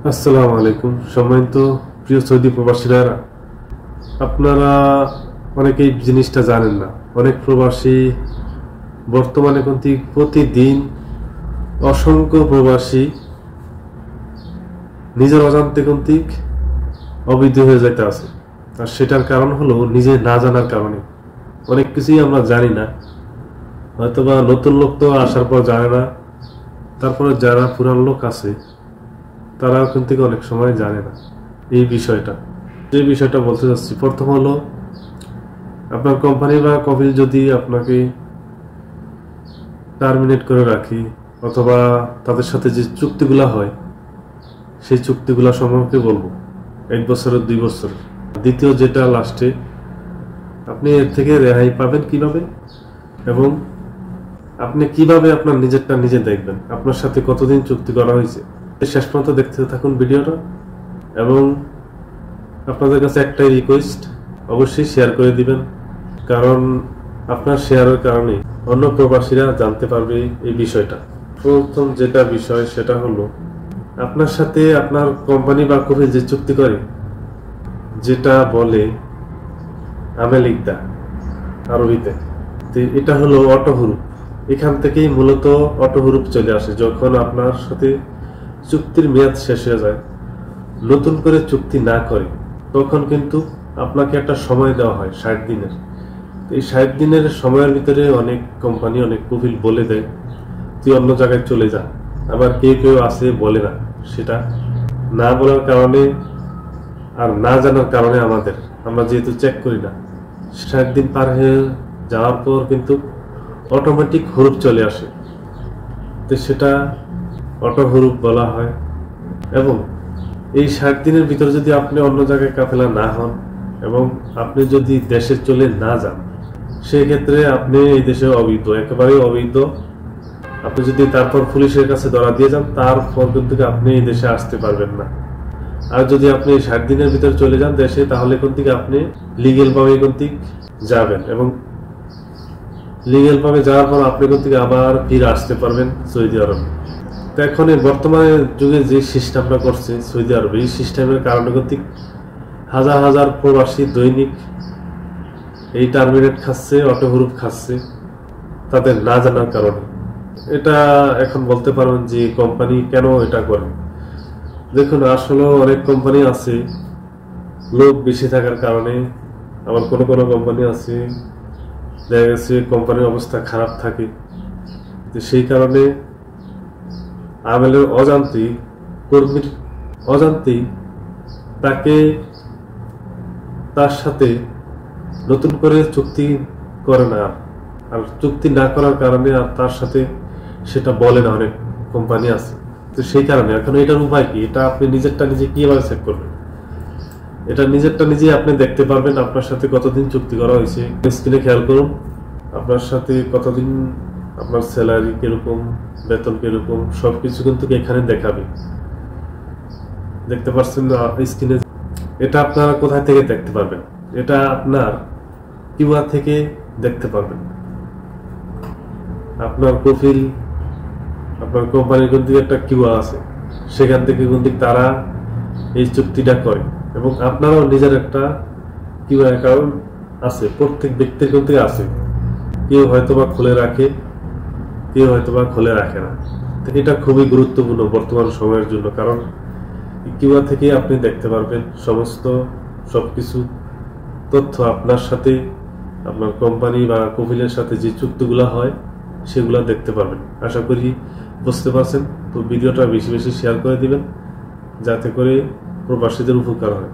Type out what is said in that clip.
আসসালামু আলাইকুম। সম্মানিত প্রিয় সৌদি প্রবাসীরা, আপনারা অনেকেই জিনিসটা জানেন না। অনেক প্রবাসী বর্তমানে কিন্তু প্রতিদিন অসংখ্য প্রবাসী নিজের অজান্তে কিন্তু অবৈধ হয়ে যেতে আছে। আর সেটার কারণ হলো নিজে না জানার কারণে। অনেক কিছুই আমরা জানি না, হয়তোবা নতুন লোক তো আসার পর জানে না, তারপরে যারা পুরান লোক আছে তারাও কিন্তু অনেক সময় জানে না এই বিষয়টা। যে বিষয়টা বলতে চাচ্ছি, প্রথম হলো আপনার কোম্পানি বা কফিল যদি আপনাকে টার্মিনেট করে রাখি অথবা তাদের সাথে যে চুক্তিগুলা হয় সেই চুক্তিগুলা সম্পর্কে বলবো, 1 বছরের 2 বছরের। দ্বিতীয় যেটা লাস্টে, আপনি এর থেকে রেহাই পাবেন কিভাবে এবং আপনি কিভাবে আপনার নিজেরটা নিজে দেখবেন, আপনার সাথে কতদিন চুক্তি করা হয়েছে। শেষ পর্যন্ত দেখতে থাকুন ভিডিওটা। এবং আপনাদের কাছে একটাই রিকোয়েস্ট, অবশ্যই শেয়ার করে দিবেন, কারণ আপনার শেয়ারের কারণে অন্য প্রবাসীরা জানতে পারবে এই বিষয়টা। প্রথম যেটা বিষয় সেটা হলো, আপনার সাথে আপনার কোম্পানি বা কফিল যে চুক্তি করে, যেটা বলে আমেলিকদা আরবিতে, এটা হলো অটো হুরুপ। এখান থেকেই মূলত অটো হুরুপ চলে আসে। যখন আপনার সাথে চুক্তির মেয়াদ শেষ হয়ে যায়, নতুন করে চুক্তি না করে, তখন কিন্তু আপনাকে একটা সময় দেওয়া হয় 60 দিনের। এই 60 দিনের সময়ের ভিতরে অনেক কোম্পানি, অনেক কফিল বলে দেয় তুই অন্য জায়গায় চলে যা। আবার কেউ কেউ আছে বলে না। সেটা না বলার কারণে আর না জানার কারণে আমরা যেহেতু চেক করি না, 60 দিন পার হয়ে যাওয়ার পর কিন্তু অটোমেটিক হুরুপ চলে আসে। তো সেটা অটো হুরুপ বলা হয়। এবং এই 60 দিনের ভিতরে যদি আপনি অন্য জায়গায় কাফেলা না হন এবং আপনি যদি দেশে চলে না যান, সেক্ষেত্রে আপনি এই দেশে অবৈধ, একেবারেই অবৈধ। আপনি যদি তারপর পুলিশের কাছে ধরা দিয়ে যান, তারপর কিন্তু আপনি এই দেশে আসতে পারবেন না। আর যদি আপনি 60 দিনের ভিতরে চলে যান দেশে, তাহলে কিন্তু আপনি লিগেল ভাবে কিন্তু যাবেন এবং লিগেল ভাবে যাওয়ার পর আপনি কিন্তু আবার ফিরে আসতে পারবেন সৌদি আরব। তো এখন বর্তমানে যুগে যে সিস্টেমটা করছে সৌদি আরবে, এই সিস্টেমের কারণে কিন্তু হাজার হাজার প্রবাসী দৈনিক এই টার্মিনেট খাচ্ছে, অটো হুরুপ খাচ্ছে, তাদের না জানার কারণে। এটা এখন বলতে পারবেন যে কোম্পানি কেন এটা করে। দেখুন, আসলে অনেক কোম্পানি আছে লোক বেশি থাকার কারণে, আবার কোনো কোনো কোম্পানি আছে দেখা গেছে কোম্পানির অবস্থা খারাপ থাকে, তো সেই কারণে আমেলের অজান্তেই, কর্মীর অজান্তেই তাকে, তার সাথে নতুন করে চুক্তি করে না। আর চুক্তি না করার কারণে আর তার সাথে সেটা বলে না অনেক কোম্পানি আছে। তো সেই কারণে এখন এটার উপায় কি, এটা আপনি নিজেরটা নিজে কিভাবে চেক করবেন? এটা নিজেরটা নিজে আপনি দেখতে পারবেন আপনার সাথে কতদিন চুক্তি করা হয়েছে। স্ক্রিনে খেয়াল করুন, আপনার সাথে কতদিন, আপনার স্যালারি কিরকম, বেতন কিরকম, সবকিছু কিন্তু এখানে দেখাবে। দেখতে পাচ্ছেন না স্ক্রিনে? এটা আপনারা কোথায় থেকে দেখতে পারবেন? এটা আপনার কিউআর থেকে দেখতে পারবেন। আপনার প্রোফাইল, আপনার কোম্পানির কিন্তু একটা কিউআর আছে, সেখান থেকে কিন্তু তারা এই চুক্তিটা করে। এবং আপনারও নিজের একটা কিউআর অ্যাকাউন্ট আছে, প্রত্যেক ব্যক্তির কিন্তু আছে। কেউ হয়তোবা খুলে রাখে, কেউ হয়তোবা খুলে রাখে না। এটা খুবই গুরুত্বপূর্ণ বর্তমান সময়ের জন্য, কারণ কিউআর থেকে আপনি দেখতে পারবেন সবকিছু তথ্য আপনার সাথে, আপনার কোম্পানি বা কফিলের সাথে যে চুক্তিগুলো হয় সেগুলো দেখতে পারবেন। আশা করি বুঝতে পারছেন। তো ভিডিওটা বেশি বেশি শেয়ার করে দিবেন, যাতে করে প্রবাসীদের উপকার হয়।